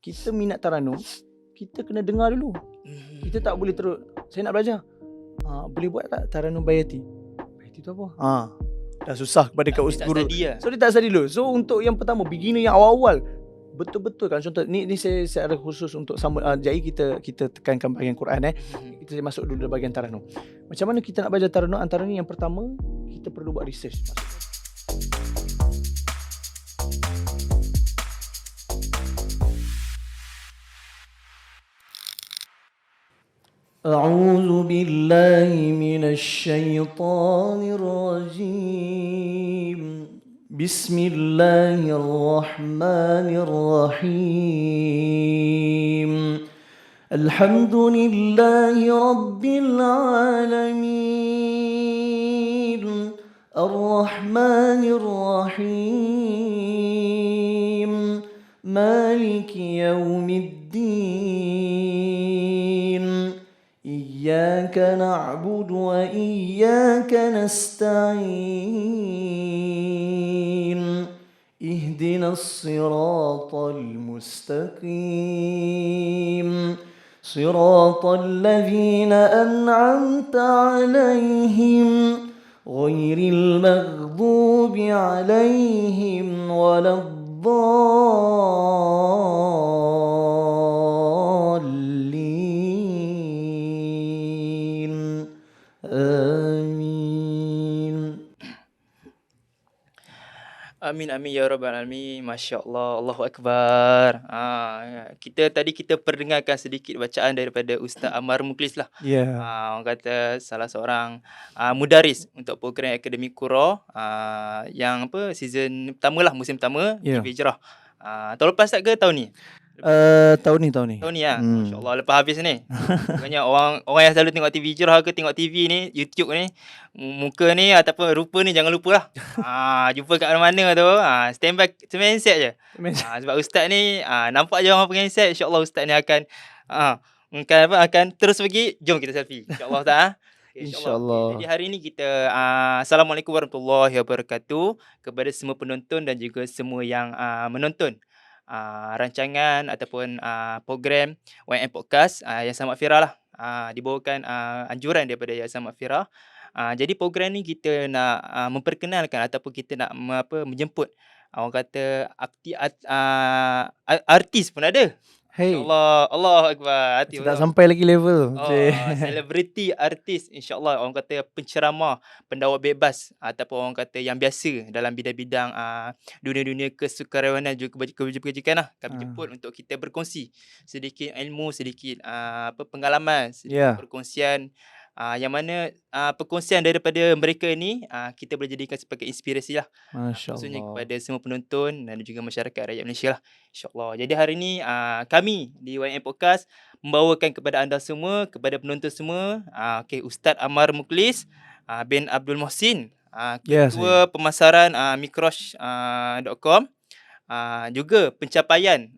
kita minat Taranum, kita kena dengar dulu. Kita tak boleh terus, saya nak belajar. Boleh buat tak Taranum Bayati? Bayati tu apa? Dah susah kepada kat guru. So dia tak study dulu. So untuk yang pertama, beginner yang awal-awal, betul-betul kan contoh ni saya ada khusus untuk sambut jadi kita tekankan bahagian Quran kita masuk dulu dalam bahagian Taranum. Macam mana kita nak belajar Taranum? Antara ni yang pertama, kita perlu buat research. A'udzu billahi minasy syaithanir rajim. Bismillahirrahmanirrahim. Alhamdulillahi rabbil alamin. Ar-Rahmanir Rahim. Maliki yaumiddin. Iyyaka na'budu wa iyyaka nasta'in. Ihdinas siratal mustaqim. Siratal ladzina an'amta 'alaihim ghairil maghdubi 'alaihim waladdallin. Amin. Amin amin ya rabbal alamin. Masya-Allah, Allahu akbar. Kita perdengarkan sedikit bacaan daripada Ustaz Ammar Mukhlis lah. Orang kata salah seorang mudaris untuk program Akademi Qura yang season pertama lah, musim pertama TV Hijrah. Tahun lepas tak ke tahun ni? Tahun ni lah. Masya-Allah, lepas habis ni. Banyak orang yang selalu tengok TV Hijrah ke tengok TV ni, YouTube ni, muka ni ataupun rupa ni jangan lupa lah. Jumpa kat mana-mana tu, stand by handset je. Sebab ustaz ni nampak je orang pakai handset, insya-Allah ustaz ni akan terus pergi, jom kita selfie. Insya-Allah tak InsyaAllah. Jadi hari ni kita Assalamualaikum warahmatullahi wabarakatuh kepada semua penonton dan juga semua yang menonton rancangan ataupun program YM Podcast Yayasan Makfirah lah. Dibawakan anjuran daripada Yayasan Makfirah. Jadi program ni kita nak memperkenalkan ataupun kita nak menjemput orang kata artis pun ada. InsyaAllah, Allahu Akbar. Tak sampai lagi level. Selebriti, artis, insyaAllah orang kata penceramah, pendakwa bebas ataupun orang kata yang biasa dalam bidang-bidang dunia-dunia kesukarelawanan juga kebajikan lah. Kami jemput untuk kita berkongsi sedikit ilmu, sedikit pengalaman, sedikit perkongsian. Yang mana perkongsian daripada mereka ni kita boleh jadikan sebagai inspirasi lah. Maksudnya kepada semua penonton dan juga masyarakat rakyat Malaysia lah, insyaAllah. Jadi hari ni kami di YM Podcast membawakan kepada anda semua, kepada penonton semua, Ustaz Ammar Mukhlis bin Abdul Mohsin, Ketua Pemasaran Microsh.com. Juga pencapaian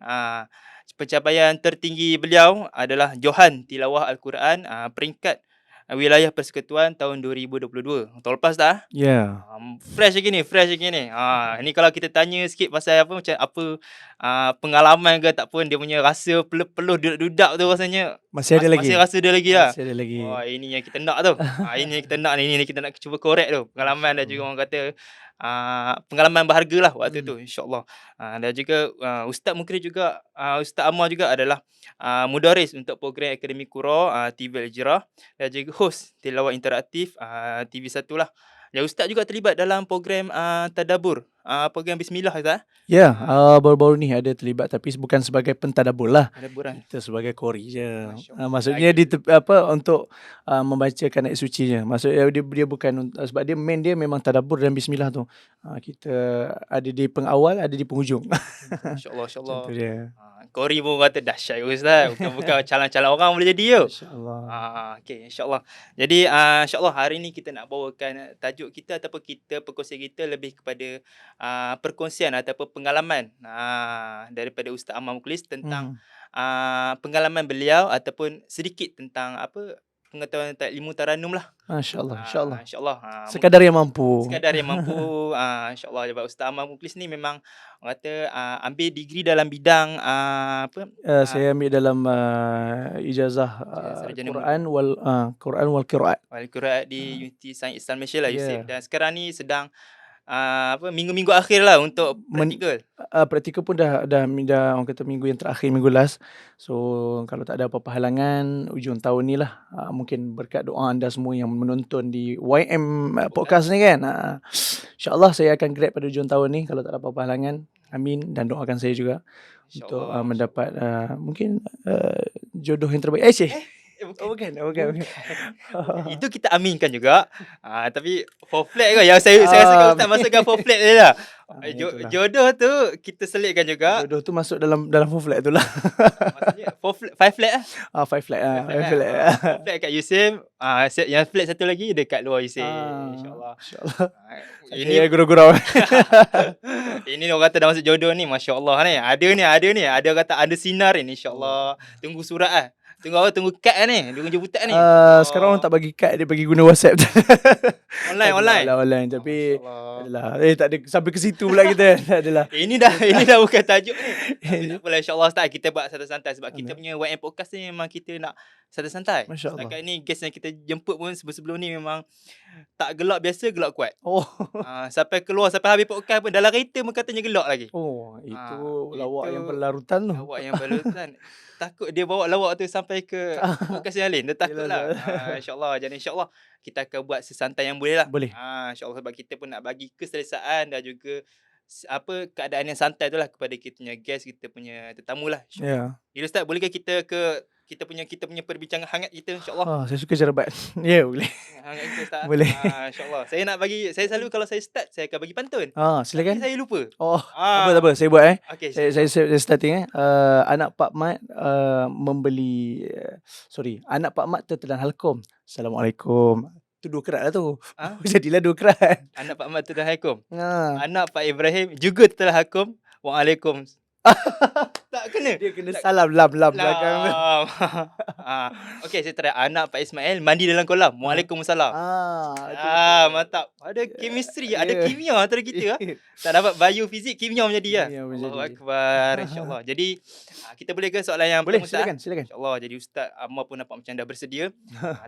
tertinggi beliau adalah Johan Tilawah Al-Quran peringkat Wilayah Persekutuan tahun 2022. Tahun lepas tak? Fresh lagi ni. Ni kalau kita tanya sikit pasal macam apa pengalaman ke tak pun, dia punya rasa peluh dudak tu rasanya masih ada lagi. Masih rasa dia lagi lah. Masih ada lagi. Ini yang kita nak tu. Ini yang kita nak ni. Ini kita nak cuba korek tu. Pengalaman dan juga orang kata pengalaman berharga lah waktu tu, insyaAllah. Dan juga Ustaz Mukhlis juga, Ustaz Ammar juga adalah mudaris untuk program Akademi Qura TV Al-Hijrah dan juga host tilawah interaktif TV1 lah. Dan Ustaz juga terlibat dalam program Tadabbur, program Bismillah, Ustaz? Baru-baru ni ada terlibat, tapi bukan sebagai pentadabbur lah. Kita sebagai qori je. Maksudnya untuk membacakan ayat suci je. Maksudnya dia bukan, sebab dia main dia memang tadabbur dan bismillah tu. Kita ada di pengawal, ada di penghujung. InsyaAllah. Itu dia. Qori pun kata dahsyat Ustaz. Bukan calon-calon orang boleh jadi je. InsyaAllah. InsyaAllah. Jadi insyaAllah hari ni kita nak bawakan tajuk kita ataupun perkongsian kita lebih kepada perkongsian ataupun pengalaman daripada Ustaz Ammar Mukhlis tentang pengalaman beliau ataupun sedikit tentang pengetahuan ilmu taranum lah. Masya-Allah, insya-Allah. InsyaAllah. Sekadar yang mampu. Sekadar yang mampu. InsyaAllah. Sebab Ustaz Ammar Muklis ni memang orang kata ambil degree dalam bidang Saya ambil dalam ijazah sarjana Quran wal qiraat. Al-Quran di Universiti Sains Islam Malaysia lah, Yeah. Yusuf. Dan sekarang ni sedang minggu-minggu akhir lah untuk praktikal. Praktikal pun dah orang kata minggu yang terakhir, minggu last. So kalau tak ada apa-apa halangan hujung tahun ni lah, mungkin berkat doa anda semua yang menonton di YM podcast ni kan, insyaAllah saya akan grad pada hujung tahun ni kalau tak ada apa-apa halangan. Amin, dan doakan saya juga untuk mendapat mungkin jodoh yang terbaik. Bukan. Itu kita aminkan juga. Tapi for flat kan, yang saya rasa Ustaz masukkan for flat je lah. Jodoh tu kita selitkan juga. Jodoh tu masuk dalam full flat tu lah. Maksudnya 5 flat lah. 5 flat. 5 flat. 4 flat kat Yusuf. Yang flat satu lagi dekat luar Yusuf. InsyaAllah. Ini gurau-gurau. Ini orang kata dah masuk jodoh ni, masya-Allah ni. Ada ni. Ada kata ada sinar ni, insya-Allah. Tunggu surat lah. Tunggu kad lah ni. Tunggu jemputan ni. Sekarang orang tak bagi kad, dia bagi guna WhatsApp. Online. Tapi adalah tak ada sampai ke situ pula kita. Tak adalah. Ini dah bukan tajuk ni. Tapi tak apalah, insya-Allah Ustaz, kita buat santai-santai sebab kita punya YM podcast ni memang kita nak santai-santai. Masya-Allah. Setakat ni guest yang kita jemput pun sebelum ni memang tak gelak biasa, gelak kuat. Sampai habis podcast pun dalam kereta pun katanya gelak lagi. Itu lawak yang berlarutan tu. Lawak yang berlarutan. Takut dia bawa lawak tu sampai ke podcast yang lain. Dia takutlah. InsyaAllah. Jadi insyaAllah kita akan buat sesantai yang boleh lah. Boleh. InsyaAllah, sebab kita pun nak bagi keselesaan dan juga keadaan yang santai tu lah kepada kita punya guest, kita punya tetamu lah. Ya. Ustaz, bolehkah kita ke kita punya perbincangan hangat kita, insyaAllah. Saya suka jarabat. Ya, boleh. Hangat kita, Ustaz. Boleh. InsyaAllah. Saya selalu kalau saya start, saya akan bagi pantun. Silakan. Tapi saya lupa. Tak apa. Saya buat Okay, saya starting anak Pak Mat anak Pak Mat tertelan halkom. Assalamualaikum. Tu 2 kerat lah tu. Jadilah 2 kerat. Anak Pak Mat tertelah hakum. Anak Pak Ibrahim juga tertelah hakum. Waalaikum. Tak kena. Dia kena salam lam belakang. Okey, saya try. Anak Pak Ismail mandi dalam kolam. Waalaikumsalam. Mantap. Ada chemistry, ada kimia antara kita. Tak dapat biofizik, kimia menjadi lah. Allahu Akbar, insya-Allah. Jadi kita boleh ke soalan yang boleh, silakan. Insya-Allah. Jadi Ustaz Ammar pun nampak macam dah bersedia.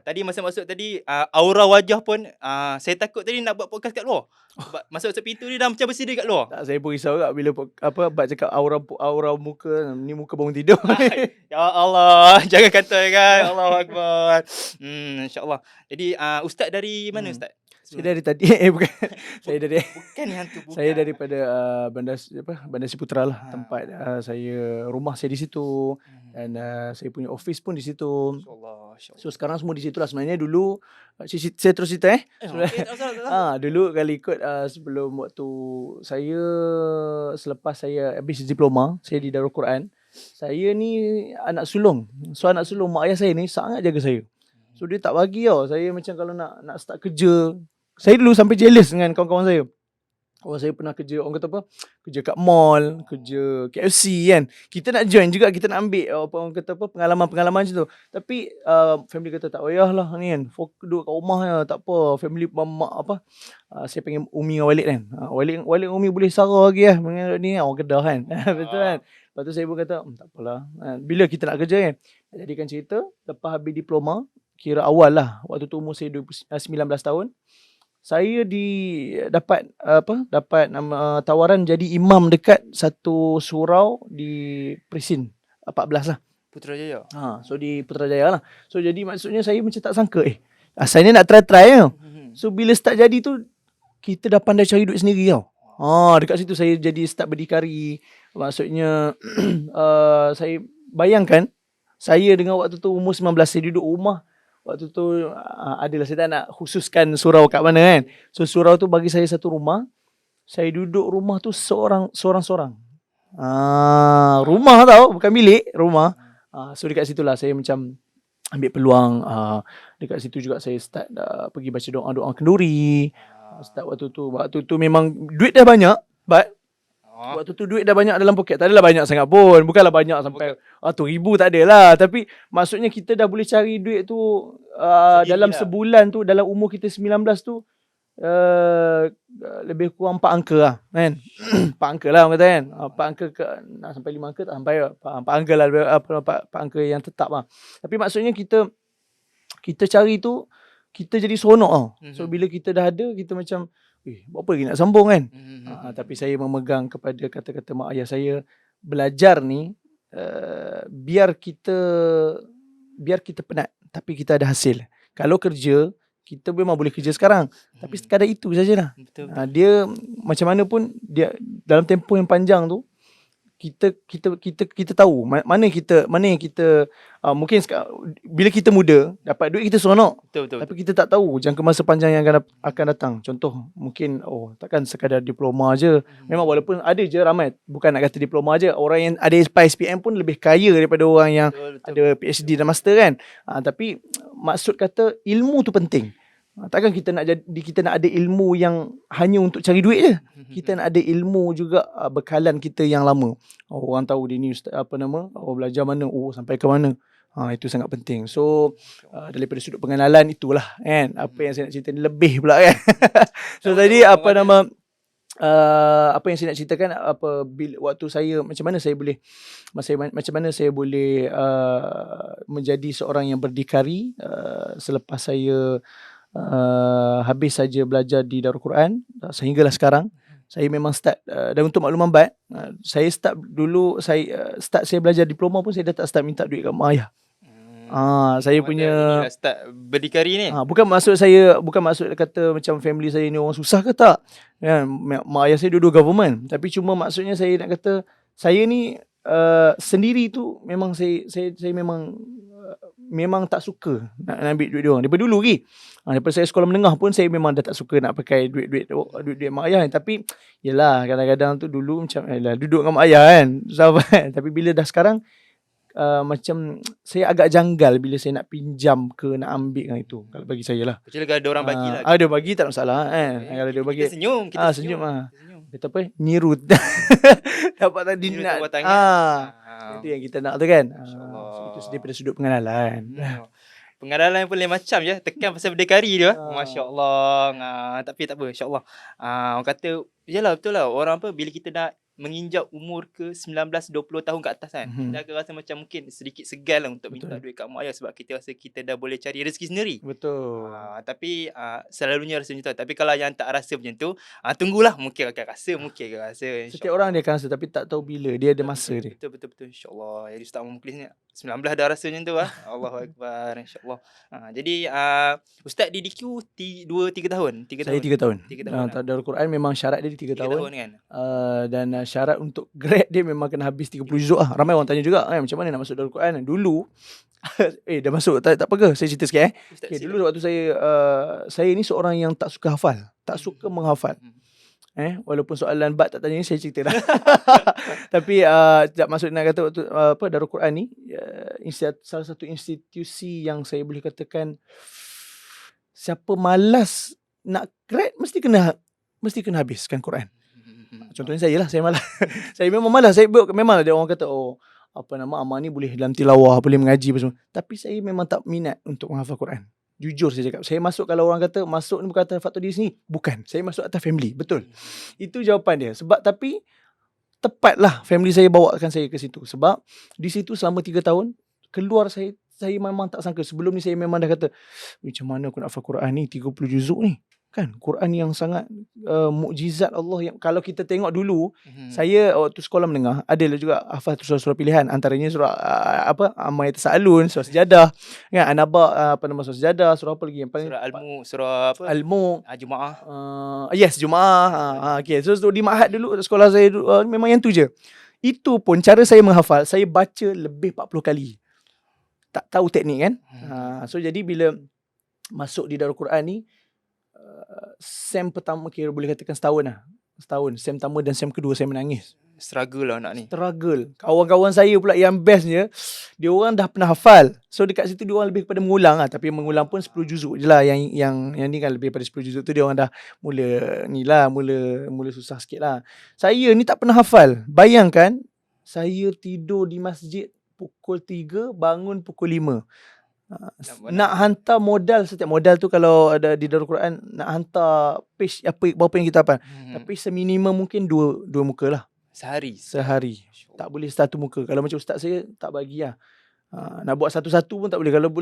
Tadi masa masuk tadi aura wajah pun saya takut tadi nak buat podcast kat luar. Sebab masuk pintu ni dah macam bersedia kat luar. Tak, saya pun risau juga bila Abang cakap aura muka ni, muka bangun tidur. Ya Allah, jangan kata kan. Allahu Akbar. InsyaAllah. Jadi Ustaz dari mana Ustaz? Saya dari tadi bukan. Saya dari bukan hantu, bukan. Saya daripada Bandar Ciputra lah. Tempat rumah saya di situ, dan saya punya office pun di situ. InsyaAllah. So sekarang semua di situ lah. Sebenarnya dulu saya terus cerita dulu kali ikut sebelum waktu selepas saya habis diploma, saya di Darul Quran. Saya ni anak sulung. So anak sulung mak ayah saya ni sangat jaga saya. So dia tak bagi tau. Saya macam kalau nak start kerja, saya dulu sampai jealous dengan kawan-kawan saya. Saya pernah kerja, orang kata apa, kerja kat mall, kerja KFC kan. Kita nak join juga, kita nak ambil orang kata apa, pengalaman macam tu. Tapi family kata tak payahlah ni kan, duduk kat rumah je, tak apa. Family mak saya panggil Umi dengan Walid kan. Walid Umi boleh sara lagi lah, dengan ni orang Kedah kan. Betul kan. Lepas tu saya pun kata tak apalah. Bila kita nak kerja kan. Jadikan cerita, lepas habis diploma, kira awal lah, waktu tu umur saya 19 tahun. Saya dapat tawaran jadi imam dekat satu surau di Presin 14 lah. Putrajaya. So di Putrajaya lah. So jadi maksudnya saya macam tak sangka asalnya nak try je. So bila start jadi tu, kita dah pandai cari duit sendiri tau. Dekat situ saya jadi start berdikari. Maksudnya saya bayangkan saya dengan waktu tu umur 19, saya duduk rumah. Waktu tu adalah, saya tak nak khususkan surau kat mana kan. So surau tu bagi saya satu rumah. Saya duduk rumah tu seorang-seorang. Rumah tau, bukan bilik, rumah. So dekat situlah saya macam ambil peluang. Dekat situ juga saya start pergi baca doa-doa kenduri. Start waktu tu memang duit dah banyak, but waktu tu duit dah banyak dalam poket. Tak adalah banyak sangat pun. Bukanlah banyak sampai 1,000 tak ada lah. Tapi maksudnya kita dah boleh cari duit tu dalam sebulan tu, dalam umur kita 19 tu, lebih kurang 4 angka lah kan. 4 angka lah orang kata kan. 4 angka nak sampai 5 angka tak sampai lah. 4 angka lah, 4 angka yang tetap lah. Tapi maksudnya kita cari tu, kita jadi seronok tau. So bila kita dah ada, kita macam buat apa lagi nak sambung kan. Tapi saya memegang kepada kata-kata mak ayah saya, belajar ni biar kita penat tapi kita ada hasil. Kalau kerja, kita memang boleh kerja sekarang, tapi sekadar itu sajalah. Dia macam mana pun dia dalam tempoh yang panjang tu, kita tahu mana yang kita mungkin bila kita muda dapat duit kita seronok, tapi kita tak tahu jangka masa panjang yang akan datang. Contoh mungkin takkan sekadar diploma je. Memang walaupun ada je ramai, bukan nak kata diploma je, orang yang ada SPM pun lebih kaya daripada orang yang ada PhD dan master kan. Tapi maksud kata ilmu tu penting. Takkan kita nak ada ilmu yang hanya untuk cari duit je. Kita nak ada ilmu juga bekalan kita yang lama. Orang tahu dia ni belajar mana, sampai ke mana. Itu sangat penting. So daripada sudut pengenalan itulah kan apa yang saya nak cerita ni, lebih pula kan. So tadi apa yang saya nak ceritakan, waktu saya macam mana saya boleh menjadi seorang yang berdikari selepas saya habis saja belajar di Darul Quran sehinggalah sekarang. Saya memang start dan untuk makluman baik, saya start dulu, saya belajar diploma pun saya dah tak start minta duit kat mak ayah. Saya punya start berdikari ni. Bukan maksud kata macam family saya ni orang susah ke tak. Kan, mak ayah saya dua-dua government, tapi cuma maksudnya saya nak kata saya ni sendiri tu memang saya memang tak suka nak ambil duit dia orang daripada dulu lagi. Daripada saya sekolah menengah pun saya memang dah tak suka nak pakai duit mak ayah. Tapi yelah, kadang-kadang tu dulu macam duduk dengan mak ayah kan, sahabat. Tapi bila dah sekarang macam saya agak janggal bila saya nak pinjam ke nak ambil kan itu. Kalau bagi saya lah, kecuali kalau ada orang bagi lah. Ada bagi tak masalah kan. Kalau dia bagi kita senyum, senyum. Kata apa? Nyiru. Dapat tadi nak. Itu yang kita nak tu kan. Itu daripada sudut pengenalan. Pengenalan pun lain macam je. Tekan pasal berdikari dia. Masya Allah. Tapi tak apa, insyaAllah. Orang kata, yalah betul lah. Orang bila kita dah menginjak umur ke 19-20 tahun ke atas kan, kita akan rasa macam mungkin sedikit segan lah untuk minta duit kat mak ayah, sebab kita rasa kita dah boleh cari rezeki sendiri. Betul. Tapi selalunya rasa macam tu. Tapi kalau yang tak rasa macam tu, tunggulah, mungkin akan rasa. Setiap orang dia akan rasa, tapi tak tahu bila. Dia ada masa dia. Betul. InsyaAllah. Jadi Ustaz Mukhlis ni 19 dah rasa macam tu lah. Allahuakbar, insyaAllah. Jadi Ustaz di DQ 2-3 tahun? Saya 3 tahun. Darul Quran memang syarat dia 3 tahun kan? Dan syarat untuk grad dia memang kena habis 30 juzuk lah. Ramai orang tanya juga macam mana nak masuk Darul Quran. Dulu dah masuk, tak apa ke? Saya cerita sikit dulu waktu saya ni seorang yang tak suka hafal, tak suka menghafal. Walaupun soalan bab tak tanya ni, saya cerita dah. Tapi tak maksud nak kata waktu Darul Quran ni salah satu institusi yang saya boleh katakan siapa malas nak grad mesti kena habiskan Quran. Contohnya saya malas. Saya memang malas. Memang ada orang kata Amal ni boleh dalam tilawah, boleh mengaji apa semua. Tapi saya memang tak minat untuk menghafal Quran. Jujur saya cakap. Saya masuk, kalau orang kata masuk ni bukan atas faktor diri sendiri, bukan. Saya masuk atas family. Betul. Itu jawapan dia. Tapi tepatlah family saya bawakan saya ke situ. Sebab di situ selama 3 tahun, keluar saya memang tak sangka. Sebelum ni saya memang dah kata, macam mana aku nak hafal Quran ni 30 juzuk ni. Kan Quran yang sangat mukjizat Allah yang kalau kita tengok dulu, saya waktu sekolah menengah ada juga hafal surah-surah pilihan, antaranya surah Amma Yatasaalun, surah Sejadah kan, An-Naba, surah Sejadah, surah apa lagi yang paling, surah Al-Mulk, Jumaah. Yes, Jumaah. Okay, so di Ma'had dulu, sekolah saya dulu, memang yang tu je. Itu pun cara saya menghafal, saya baca lebih 40 kali. Tak tahu teknik kan. So jadi bila masuk di Darul Quran ni, sem pertama kira boleh katakan setahun, sem pertama dan sem kedua saya menangis. Struggle lah anak ni. Kawan-kawan saya pula yang bestnya, dia orang dah pernah hafal. So dekat situ dia orang lebih kepada mengulang lah. Tapi mengulang pun 10 juzuk je lah. Yang ni kan lebih pada 10 juzuk tu dia orang dah mula susah sikit lah. Saya ni tak pernah hafal. Bayangkan, saya tidur di masjid pukul 3, bangun pukul 5. Nak hantar modal, setiap modal tu kalau ada di Darul Quran, nak hantar page apa berapa yang kita hafal. Tapi seminimum mungkin dua muka lah Sehari. sehari. Tak boleh satu muka. Kalau macam ustaz saya tak bagi lah. Nak buat satu-satu pun tak boleh. Kalau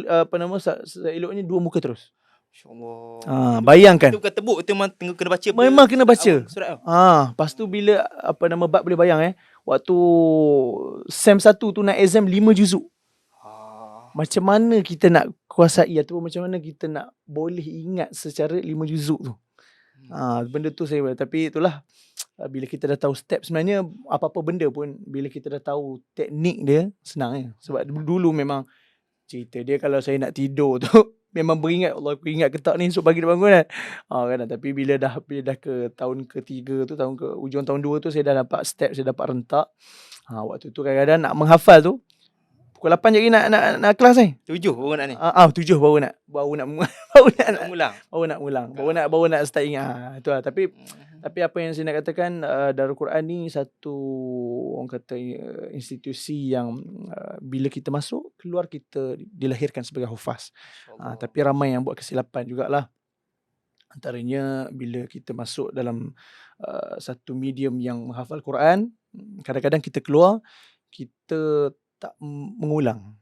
eloknya 2 muka terus. InsyaAllah. Bayangkan. Itu bukan tebuk, itu memang kena baca. Memang kena baca. Surat tu. Lepas tu bila bab boleh bayang waktu SEM 1 tu nak exam 5 juzuk. Macam mana kita nak kuasai ataupun macam mana kita nak boleh ingat secara 5 juzuk tu. Benda tu saya, tapi itulah, bila kita dah tahu step, sebenarnya apa-apa benda pun bila kita dah tahu teknik dia senang sebab dulu memang cerita dia kalau saya nak tidur tu memang beringat, Allah aku ingat ke tak ni esok pagi dah bangun kan. Tapi bila dah ke tahun ke-3 tu, ujung tahun 2 tu saya dah dapat step, saya dapat rentak. Waktu tu kadang-kadang nak menghafal tu pukul 8 je nak kelas 7 baru nak ni. 7 baru nak mengulang. Baru nak start ingat. Itulah. Tapi apa yang saya nak katakan, Darul Quran ni satu orang kata institusi yang bila kita masuk, keluar kita dilahirkan sebagai hufaz. Tapi ramai yang buat kesilapan jugalah. Antaranya bila kita masuk dalam satu medium yang menghafal Quran, kadang-kadang kita keluar, kita tak mengulang.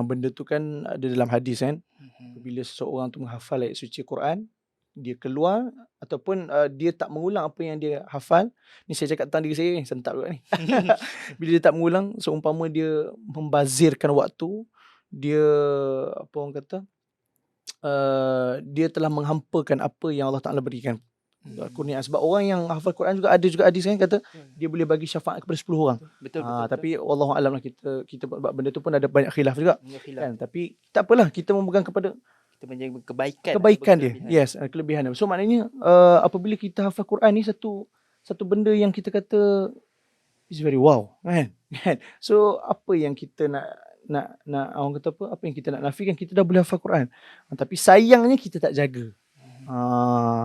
Benda tu kan ada dalam hadis kan. Bila seseorang tu menghafal ayat suci Quran, dia keluar ataupun dia tak mengulang apa yang dia hafal. Ni saya cakap tentang diri saya ni, sentap juga ni. Bila dia tak mengulang, seumpama dia membazirkan waktu, dia apa orang kata, dia telah menghampakan apa yang Allah Ta'ala berikan. Kurnia. Sebab orang yang hafal Quran juga ada juga hadis kan kata dia boleh bagi syafaat kepada 10 orang. Betul. Tapi wallahu alam lah, kita buat benda tu pun ada banyak khilaf juga. Kan? Tapi tak apalah, kita memegang kepada kita menjaga kebaikan dia. Yes, kelebihan dia. So maknanya apabila kita hafal Quran ni satu benda yang kita kata is very wow, kan? So apa yang kita nak orang kata apa yang kita nak nafikan, kita dah boleh hafal Quran. Tapi sayangnya kita tak jaga.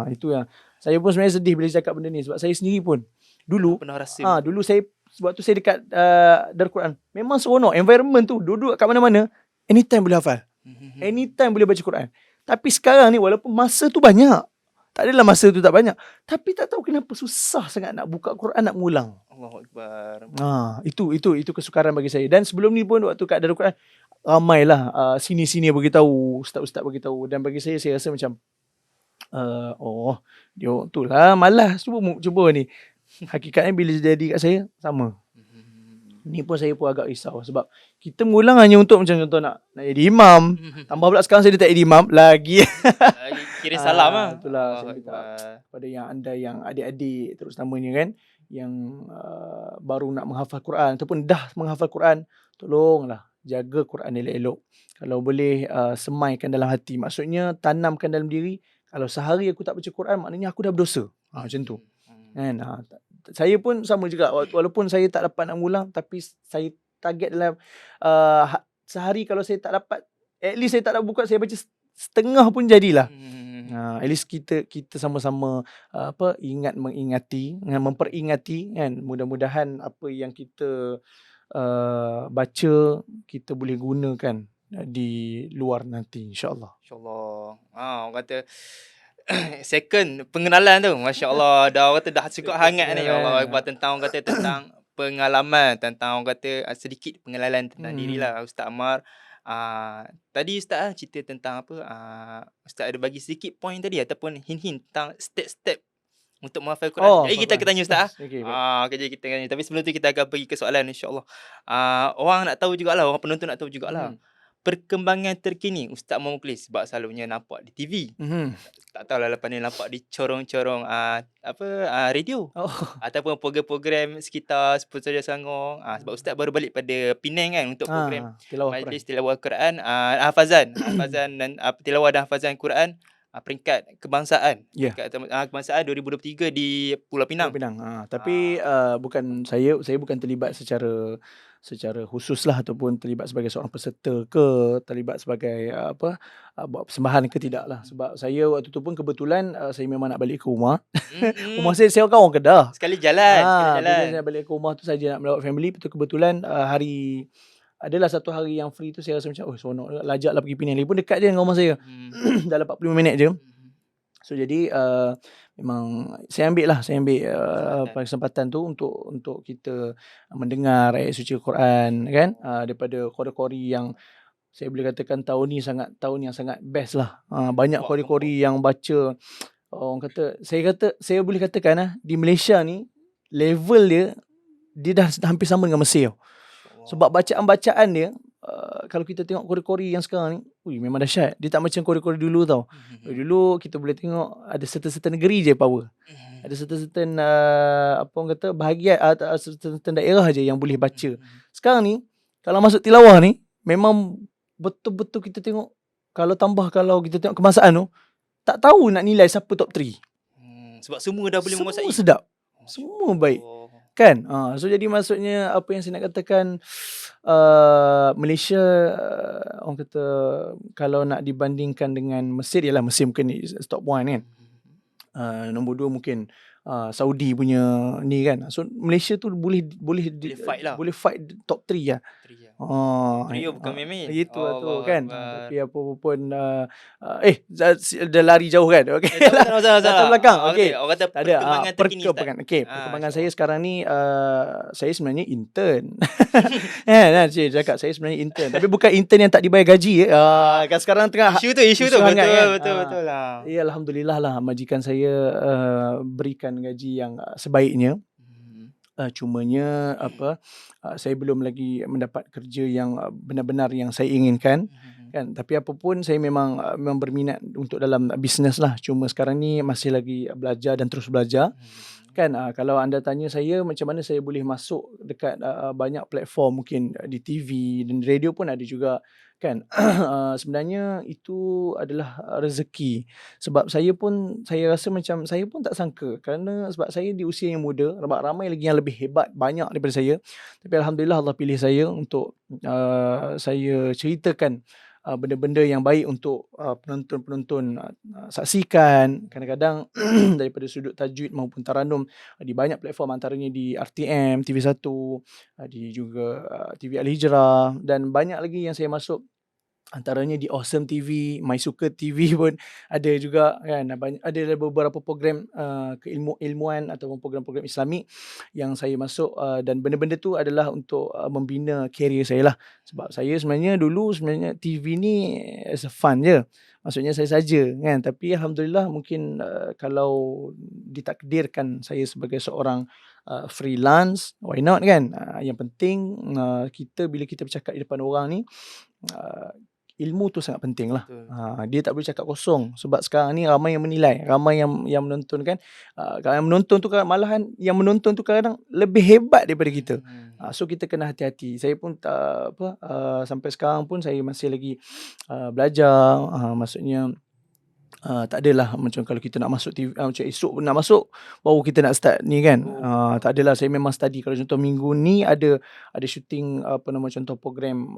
Itu yang saya pun sebenarnya sedih bila cakap benda ni, sebab saya sendiri pun dulu pernah rasa. Dulu saya, sebab tu saya dekat Darul Quran. Memang seronok environment tu, duduk kat mana-mana anytime boleh hafal. Anytime boleh baca Quran. Tapi sekarang ni walaupun masa tu banyak, tak adalah masa tu tak banyak, tapi tak tahu kenapa susah sangat nak buka Quran, nak mengulang. Allahuakbar. Itu kesukaran bagi saya. Dan sebelum ni pun waktu kat Darul Quran ramailah sini-sini beritahu, ustaz-ustaz beritahu, dan bagi saya rasa macam dia tu lah malas cuba ni. Hakikatnya bila jadi kat saya sama. Ni pun saya pun agak risau sebab kita mengulang hanya untuk macam contoh nak jadi imam. Tambah pula sekarang saya tak jadi imam lagi. Kira salam lah. Itulah saya minta pada yang anda yang adik-adik terutamanya kan, yang baru nak menghafal Quran ataupun dah menghafal Quran, tolonglah jaga Quran elok-elok. Kalau boleh semaikan dalam hati. Maksudnya tanamkan dalam diri, kalau sehari aku tak baca Quran, maknanya aku dah berdosa. Macam tu. Kan? Saya pun sama juga. Walaupun saya tak dapat nak mengulang, tapi saya target dalam sehari kalau saya tak dapat, at least saya tak dapat buka, saya baca setengah pun jadilah. At least kita sama-sama memperingati kan. Mudah-mudahan apa yang kita baca kita boleh gunakan di luar nanti, insya-Allah. Orang kata second pengenalan tu, masya-Allah, dah orang kata dah cukup hangat ni. Allah Akbar, tentang orang kata tentang pengalaman, tentang orang kata sedikit pengenalan tentang dirilah Ustaz Ammar. Tadi Ustaz cerita tentang apa, Ustaz ada bagi sedikit point tadi ataupun hint-hint tentang step-step untuk menghafal Quran. Jadi kita akan tanya Ustaz. Jadi kita tanya. Tapi sebelum tu kita akan pergi ke soalan, insya-Allah. Orang nak tahu jugalah, orang penonton nak tahu jugalah. Perkembangan terkini Ustaz Mukhlis, sebab selalunya nampak di TV. Tak tahulah lepas ni nampak di corong-corong radio ataupun program-program sekitar Sepuluh Selangor. Sebab Ustaz baru balik pada Penang kan untuk program Majlis Tilawah Quran, hafazan dan tilawah dan hafazan Quran peringkat kebangsaan. Kebangsaan 2023 di Pulau Pinang. Tapi bukan saya bukan terlibat secara khusus lah, ataupun terlibat sebagai seorang peserta ke, terlibat sebagai buat persembahan ke, tidak lah. Sebab saya waktu tu pun kebetulan saya memang nak balik ke rumah. Rumah saya kan orang Kedah. Sekali jalan. Bila saya nak balik ke rumah tu saja nak melawat family. Betul kebetulan hari adalah satu hari yang free tu saya rasa macam seronok lajaklah pergi Penang. Lagi pun dekat je dengan rumah saya. Dalam 45 minit je. So jadi memang saya ambil kesempatan tu untuk kita mendengar ayat suci Al-Quran kan, daripada qori-qori yang saya boleh katakan tahun yang sangat best lah. Banyak qori-qori yang baca, orang kata saya boleh katakan di Malaysia ni level dia dah hampir sama dengan Mesir. Sebab bacaan-bacaan dia kalau kita tengok qori-qori yang sekarang ni, memang dahsyat. Dia tak macam qori-qori dulu tau. Dulu kita boleh tengok ada certain negeri je power. Ada certain orang kata bahagian certain daerah je yang boleh baca. Sekarang ni kalau masuk tilawah ni memang betul-betul kita tengok, kalau kita tengok kemasaan tu, tak tahu nak nilai siapa top 3. Sebab semua dah boleh menguasai. Semua sedap. Semua baik. Kan? So jadi maksudnya apa yang saya nak katakan, Malaysia orang kata kalau nak dibandingkan dengan Mesir, ialah Mesir mungkin top 1 kan. Nombor 2 mungkin Saudi punya ni kan. So Malaysia tu boleh fight lah. Boleh fight top 3 lah. Trio bukan main-main. Itu lah tu kan. Tapi apa pun dah lari jauh kan. Okey. Latar belakang. Okey. Orang kata perkembangan terkini. Perkembangan saya sekarang ni saya sebenarnya intern. Cik cakap saya sebenarnya intern, tapi bukan intern yang tak dibayar gaji kan sekarang tengah isu tu betul lah. Ya, alhamdulillah lah majikan saya berikan gaji yang sebaiknya. Cumanya saya belum lagi mendapat kerja yang benar-benar yang saya inginkan kan. Tapi apa pun saya memang berminat untuk dalam bisnes lah. Cuma sekarang ni masih lagi belajar dan terus belajar kan. Kalau anda tanya saya macam mana saya boleh masuk dekat banyak platform, mungkin di TV dan radio pun ada juga kan. Sebenarnya itu adalah rezeki. Sebab saya rasa macam saya pun tak sangka, kerana sebab saya di usia yang muda, ramai lagi yang lebih hebat, banyak daripada saya. Tapi alhamdulillah Allah pilih saya untuk saya ceritakan benda-benda yang baik untuk penonton-penonton saksikan. Kadang-kadang daripada sudut tajwid maupun taranum di banyak platform, antaranya di RTM, TV1, di juga TV Al-Hijrah, dan banyak lagi yang saya masuk, antaranya di Awesome TV, My Suka TV pun ada juga kan. Ada beberapa program keilmuan ataupun program-program Islami yang saya masuk, dan benda-benda tu adalah untuk membina karier saya lah. Sebab saya sebenarnya TV ni as a fun je, maksudnya saya saja kan. Tapi alhamdulillah mungkin kalau ditakdirkan saya sebagai seorang freelance, why not kan. Yang penting bila kita bercakap di depan orang ni, ilmu tu sangat penting lah. Dia tak boleh cakap kosong. Sebab sekarang ni ramai yang menilai, ramai yang menonton kan. Kalau yang menonton tu malahan yang menonton tu kadang lebih hebat daripada kita. So kita kena hati-hati. Saya pun sampai sekarang pun saya masih lagi belajar. Maksudnya tak adalah macam kalau kita nak masuk TV, macam esok nak masuk baru kita nak start ni kan. Tak adalah, saya memang study. Kalau contoh minggu ni ada syooting contoh program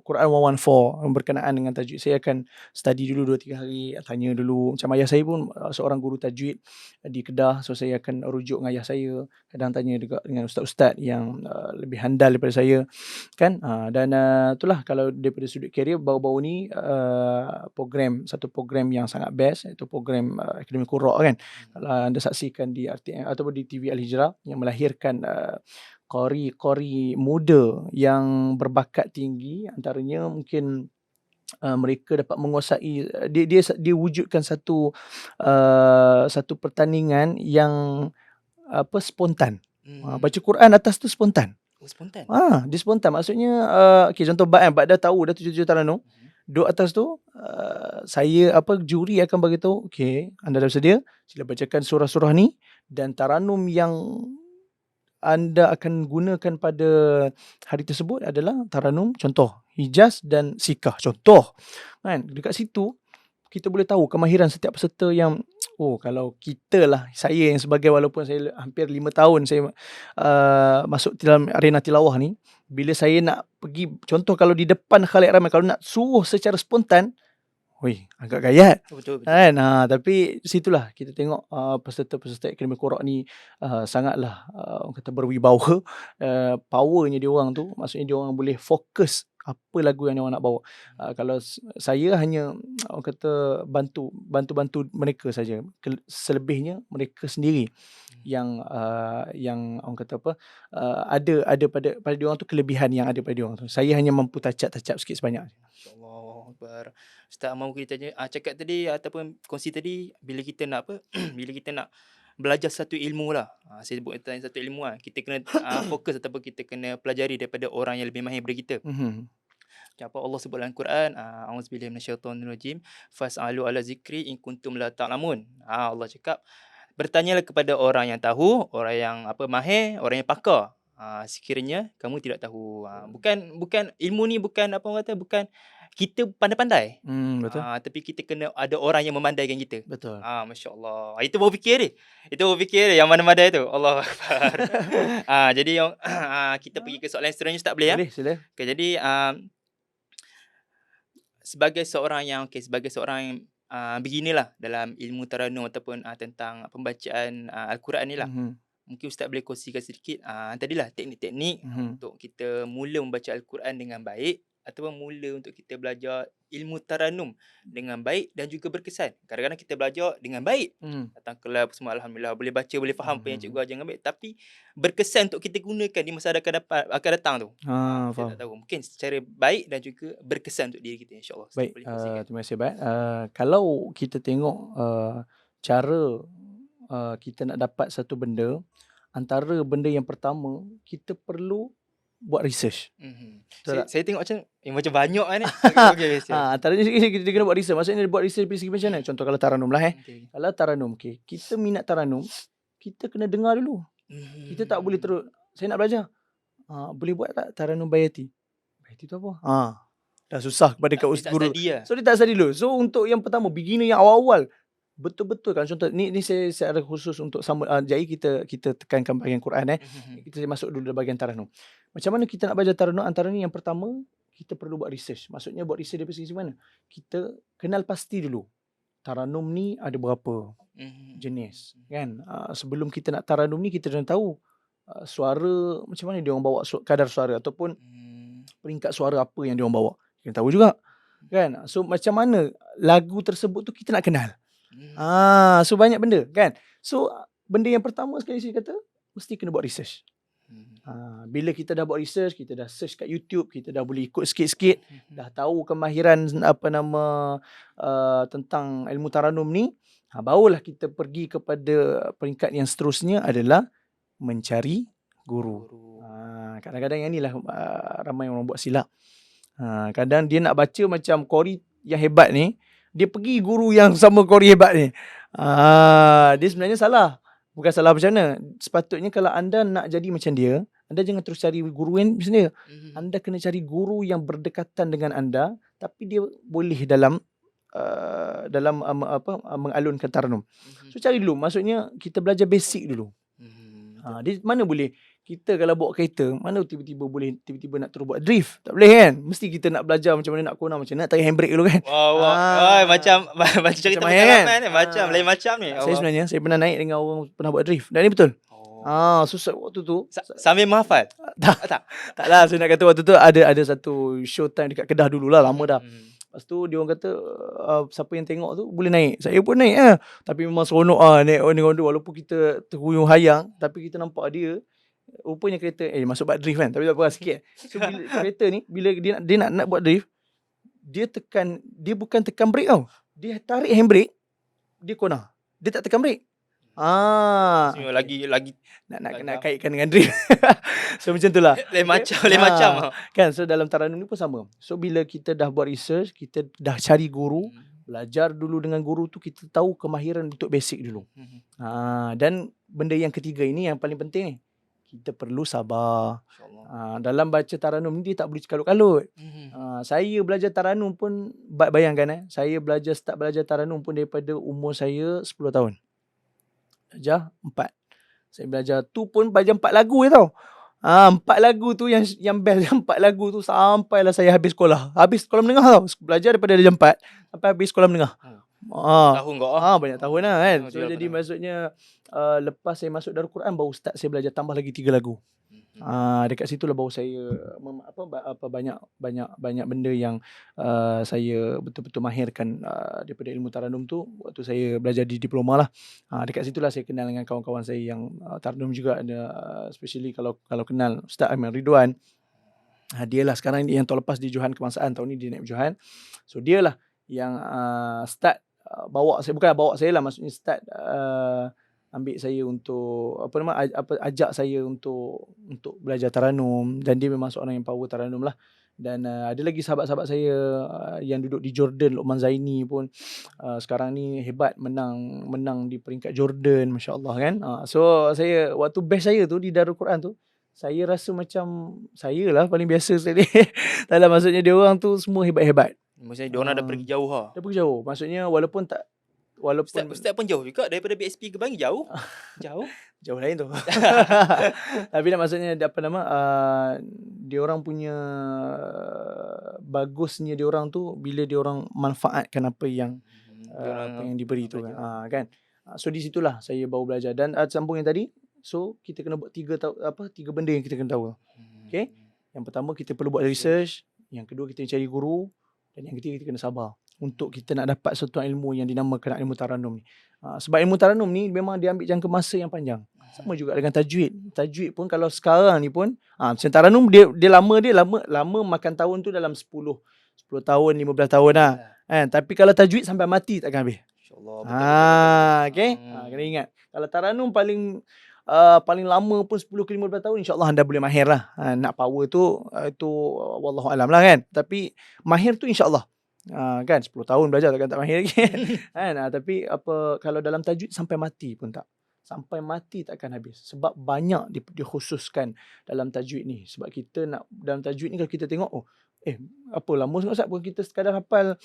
Quran 114 berkenaan dengan tajwid, saya akan study dulu 2-3 hari, tanya dulu. Macam ayah saya pun seorang guru tajwid di Kedah, so saya akan rujuk dengan ayah saya. Kadang tanya juga dengan ustaz-ustaz yang lebih handal daripada saya kan. Dan itulah kalau daripada sudut karier, baru-baru ni satu program yang sangat best, iaitu program Akademi Qurra kan. Kalau anda saksikan di RTM ataupun di TV Al-Hijrah, yang melahirkan qari muda yang berbakat tinggi. Antaranya mungkin mereka dapat menguasai, dia wujudkan satu pertandingan yang spontan. Baca Quran atas tu spontan. Spontan. Dia spontan. Maksudnya contoh Bak dah tahu dah 7 taranum. Duduk atas tu, juri akan bagi tahu, okey, anda dah bersedia, sila bacakan surah-surah ni, dan taranum yang anda akan gunakan pada hari tersebut adalah taranum contoh Hijaz dan Sikah contoh kan. Dekat situ kita boleh tahu kemahiran setiap peserta yang kalau kita lah, saya yang sebagai, walaupun saya hampir 5 tahun saya masuk dalam arena tilawah ni, bila saya nak pergi contoh kalau di depan khalayak ramai, kalau nak suruh secara spontan, Wih, agak gayat. Betul, betul. Kan? Tapi situlah kita tengok peserta-peserta Akademi Qorak ni sangatlah orang kata berwibawa. Powernya dia orang tu, maksudnya dia orang boleh fokus apa lagu yang dia orang nak bawa. Kalau saya hanya orang kata bantu mereka saja. Selebihnya mereka sendiri yang orang kata apa, ada pada dia orang tu kelebihan yang ada pada dia orang tu. Saya hanya mampu touch up sikit sebanyak. InsyaAllah Akbar. Ustaz mahu kita cakap tadi ataupun kongsi tadi, bila kita nak apa, bila kita nak belajar satu ilmu lah. Saya sebut tentang satu ilmu lah. Kita kena fokus ataupun kita kena pelajari daripada orang yang lebih mahir daripada kita. Macam apa Allah sebut dalam Quran, a'udzubillahi minasyaitonirrajim, fas'alu ala zikri in kuntum la ta'lamun. Allah cakap, bertanyalah kepada orang yang tahu, orang yang mahir, orang yang pakar. Sekiranya kamu tidak tahu. Bukan ilmu ni bukan apa orang kata, bukan kita pandai-pandai. Betul. Tapi kita kena ada orang yang memandaikan kita. Betul. Masya-Allah. Itu baru fikir dia. Yang mana-mana tu. Allahu Akbar. Jadi yang kita pergi ke soalan seterusnya, tak boleh ya? Boleh, sila. Okay, jadi sebagai seorang yang beginilah dalam ilmu taranum ataupun tentang pembacaan Al-Quran ni lah. Mungkin Ustaz boleh kongsikan sedikit tadilah teknik-teknik untuk kita mula membaca Al-Quran dengan baik, ataupun mula untuk kita belajar ilmu taranum dengan baik dan juga berkesan. Kadang-kadang kita belajar dengan baik, datang kelab semua alhamdulillah, boleh baca, boleh faham apa yang cikgu ajar dengan baik, tapi berkesan untuk kita gunakan di masa akan datang tu. Kita tak tahu. Mungkin secara baik dan juga berkesan untuk diri kita, insya-Allah. Baik, terima kasih Bat. Kalau kita tengok cara kita nak dapat satu benda, antara benda yang pertama, kita perlu buat research. Saya tengok macam banyak ni. Antaranya kita kena buat research. Maksudnya buat research dari segi macam mana? Contoh kalau taranum lah. Kalau taranum, kita minat taranum, kita kena dengar dulu. Kita tak boleh terus, saya nak belajar. Boleh buat tak taranum Bayati? Bayati tu apa? Dah susah kepada kat guru. So dia tak study dulu. So untuk yang pertama, beginner yang awal-awal, betul-betul kan, contoh ni saya ada khusus untuk jadi kita tekankan bahagian Quran. Kita masuk dulu dalam bahagian taranum. Macam mana kita nak belajar taranum? Antara ni yang pertama, kita perlu buat research. Maksudnya buat research dari segi mana? Kita kenal pasti dulu taranum ni ada berapa jenis kan. Sebelum kita nak taranum ni, kita kena tahu suara macam mana dia orang bawa, kadar suara ataupun peringkat suara apa yang dia orang bawa. Kita tahu juga kan. So macam mana lagu tersebut tu kita nak kenal. So banyak benda kan. So benda yang pertama sekali saya kata, mesti kena buat research. Bila kita dah buat research, kita dah search kat YouTube, kita dah boleh ikut sikit-sikit, dah tahu kemahiran tentang ilmu taranum ni, barulah kita pergi kepada peringkat yang seterusnya adalah mencari guru. Kadang-kadang yang inilah ramai orang buat silap. Kadang dia nak baca macam qori yang hebat ni, dia pergi guru yang sama qori hebat ni. Dia sebenarnya salah. Bukan salah macam mana. Sepatutnya kalau anda nak jadi macam dia, anda jangan terus cari guru yang macam dia. Anda kena cari guru yang berdekatan dengan anda, tapi dia boleh dalam mengalunkan taranum. So cari dulu. Maksudnya kita belajar basic dulu. Dia mana boleh kita kalau bawa kereta, mana tiba-tiba boleh nak terus buat drift. Tak boleh kan. Mesti kita nak belajar macam mana nak kona, macam mana nak tarik handbrake dulu kan. Macam cerita pengalaman kan? Macam lain macam ni. Saya sebenarnya saya pernah naik dengan orang pernah buat drift. Dan ini betul. Susah waktu tu. Sambil menghafal? Taklah, saya nak kata waktu tu ada satu showtime dekat Kedah dululah, lama dah. Lepas tu dia orang kata siapa yang tengok tu boleh naik. Saya pun naik tapi memang seronok naik Onda walaupun kita terhuyung hayang, tapi kita nampak dia rupanya kereta masuk buat drift kan, tapi tak apa sikit. So bila kereta ni bila dia nak buat drift, dia bukan tekan brake tau. Dia tarik handbrake, dia kona. Dia tak tekan brake. Lagi nak kaitkan dengan drift. So macam itulah. Lain macam. Kan, so dalam taranum ni pun sama. So bila kita dah buat research, kita dah cari guru, belajar dulu dengan guru tu, kita tahu kemahiran untuk basic dulu. Dan benda yang ketiga ini yang paling penting ni, kita perlu sabar. Dalam baca taranum ni dia tak boleh kalut-kalut. Saya belajar taranum pun, bayangkan saya start belajar taranum pun daripada umur saya 10 tahun. Belajar 4. Saya belajar tu pun belajar 4 lagu je tau. 4 lagu tu yang best, yang 4 lagu tu sampailah saya habis sekolah. Habis sekolah menengah tau. Belajar daripada jam 4 sampai habis sekolah menengah. Tahun kau Banyak tahun lah kan. So dia jadi pernah. maksudnya lepas saya masuk Darul Quran baru start saya belajar tambah lagi 3 lagu. Dekat situlah baru saya banyak benda yang saya betul-betul mahirkan daripada ilmu taranum tu waktu saya belajar di diploma lah. Dekat situlah saya kenal dengan kawan-kawan saya yang taranum juga ada, especially kalau kenal Ustaz Aiman Ridwan. Dia lah sekarang yang tahun lepas di Johan Kebangsaan, tahun ni dia naik Johan. So dia lah yang start bawa saya, bukan bawa saya lah, maksudnya start ambil saya untuk ajak saya untuk belajar taranum, dan dia memang seorang yang power taranum lah. Dan ada lagi sahabat-sahabat saya yang duduk di Jordan, Luqman Zaini pun sekarang ni hebat, menang di peringkat Jordan, masya-Allah kan. So saya waktu best saya tu di Darul Quran tu, saya rasa macam saya lah paling biasa sekali. Taklah, maksudnya dia orang tu semua hebat-hebat. Maksudnya dia orang dah pergi jauh lah. Dia pergi jauh. Maksudnya Ustaz pun jauh juga daripada BSP ke Bangi, jauh. Jauh lain tu. Tapi maksudnya dia orang punya bagusnya dia orang tu bila dia orang manfaatkan apa yang diberi tu kan. So di situlah saya baru belajar, dan sambung yang tadi. So kita kena buat 3 benda yang kita kena tahu. Okay? Yang pertama kita perlu buat research, yang kedua kita cari guru, dan yang ketiga kita kena sabar untuk kita nak dapat suatu ilmu yang dinamakan ilmu taranum ni. Sebab ilmu taranum ni memang dia ambil jangka masa yang panjang. Sama juga dengan tajwid. Tajwid pun kalau sekarang ni pun macam taranum dia lama makan tahun tu dalam 10 tahun, 15 tahun lah. Kan? Tapi kalau tajwid sampai mati takkan habis. InsyaAllah. Okay? Kena ingat. Kalau taranum paling lama pun 10 ke 15 tahun, insya-Allah anda boleh mahir lah. Nak power tu itu wallahu alam lah kan. Tapi mahir tu insya-Allah. Kan 10 tahun belajar takkan tak mahir lagi. Kan? Tapi kalau dalam tajwid sampai mati pun tak. Sampai mati takkan habis. Sebab banyak dikhususkan dalam tajwid ni. Sebab kita nak dalam tajwid ni, kalau kita tengok apa lama sangat Ustaz, bukan kita sekadar hafal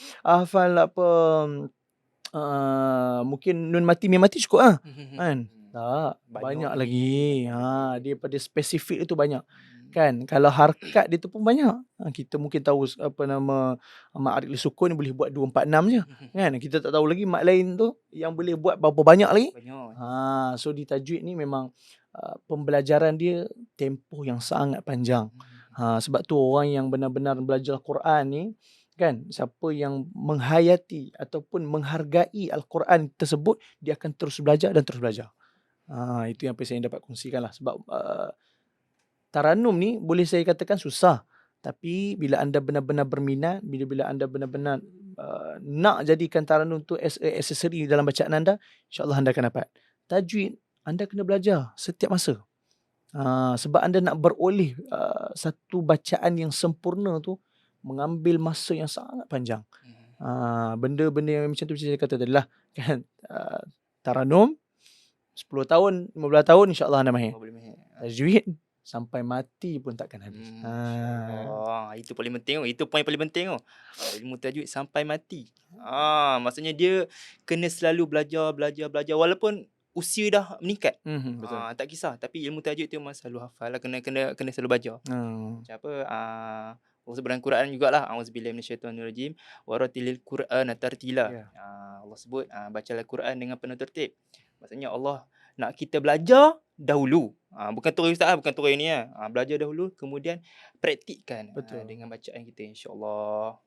mungkin nun mati mim mati cukup lah. Kan? Tak, banyak lagi. Daripada spesifik itu banyak. Kan? Kalau harkat dia tu pun banyak. Kita mungkin tahu mak adik sukun boleh buat 2 4 6 je. Kan? Kita tak tahu lagi mak lain tu yang boleh buat berapa banyak lagi. So di tajwid ni memang pembelajaran dia tempoh yang sangat panjang. Sebab tu orang yang benar-benar belajar Quran ni, kan, siapa yang menghayati ataupun menghargai Al-Quran tersebut, dia akan terus belajar dan terus belajar. Itu yang saya dapat kongsikan lah. Sebab taranum ni boleh saya katakan susah. Tapi bila anda benar-benar berminat, bila anda benar-benar nak jadikan taranum tu as a accessory dalam bacaan anda, insya-Allah anda akan dapat. Tajwid, anda kena belajar setiap masa. Sebab anda nak beroleh satu bacaan yang sempurna tu mengambil masa yang sangat panjang. Benda-benda yang macam tu saya kata tadi lah, kan. Taranum 10 tahun, 15 tahun insya-Allah anda mahir. Tajwid sampai mati pun takkan habis. Itu paling penting. Itu poin paling penting. Ilmu tajwid sampai mati. Maksudnya dia kena selalu belajar walaupun usia dah meningkat. Betul. Tak kisah, tapi ilmu tajwid tu memang selalu hafal lah, kena selalu belajar. Macam apa? Allah sebut dalam Quran jugalah, auzubillahi minasyaitonirrajim waratilil Qur'ana tartila. Allah sebut bacalah Quran dengan penuh tertib. Maksudnya Allah nak kita belajar dahulu. Bukan turun Ustaz, bukan turun ni lah. Belajar dahulu, kemudian praktikkan dengan bacaan kita, insya-Allah.